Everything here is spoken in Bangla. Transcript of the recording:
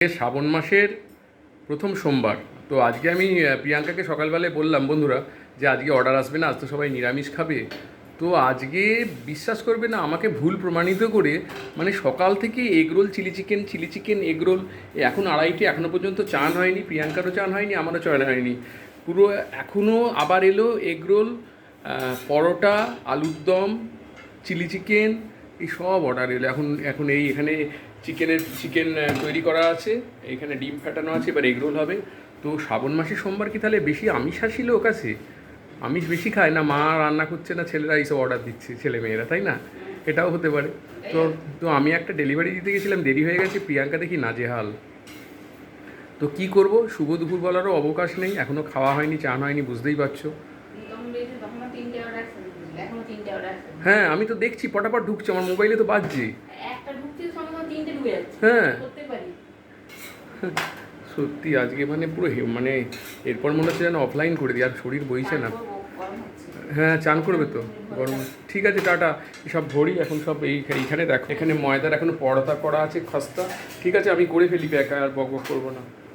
শ্রাবণ মাসের প্রথম সোমবার। তো আজকে আমি প্রিয়াঙ্কাকে সকালবেলায় বললাম বন্ধুরা যে আজকে অর্ডার আসবে না, আজ তো সবাই নিরামিষ খাবে। তো আজকে বিশ্বাস করবে না, আমাকে ভুল প্রমাণিত করে মানে সকাল থেকে এগরোল, চিলি চিকেন এগরোল, এখন 2:30, এখনও পর্যন্ত চান হয়নি, প্রিয়াঙ্কারও চান হয়নি, আমারও চান হয়নি। পুরো এখনও আবার এলো এগরোল, পরোটা, আলুর দম, চিলি চিকেন, এই সব অর্ডার এলো। এখন এখন এই এখানে চিকেন তৈরি করা আছে, এখানে ডিম ফাটানো আছে, এবার এগরোল হবে। তো শ্রাবণ মাসে সোমবার কি তাহলে বেশি আমিষাশী লোক আছে? আমিষ বেশি খায় না, মা রান্না করছে না, ছেলেরা এইসব অর্ডার দিচ্ছে, ছেলেমেয়েরা, তাই না? এটাও হতে পারে। তো তো আমি একটা ডেলিভারি দিতে গেছিলাম, দেরি হয়ে গেছে, প্রিয়াঙ্কা দেখি নাজেহাল। তো কি করব, শুভ দুপুর বলারও অবকাশ নেই, এখনও খাওয়া হয়নি, চান হয়নি, বুঝতেই পারছো। হ্যাঁ, আমি তো দেখছি পটাপট ঢুকছে, আমার মোবাইলে তো বাজছে। হ্যাঁ, সত্যি আজকে মানে পুরো মানে এরপর মনে হচ্ছে যেন অফলাইন করে দিই, আর শরীর বইছে না। হ্যাঁ, চান করবে তো, গরম। ঠিক আছে, টাটা। সব ভরি এখন সব এইখানে দেখো, এখানে ময়দার এখনো পরোটা করা আছে, খাস্তা। ঠিক আছে, আমি করে ফেলি, একা আর বক বক করবো না।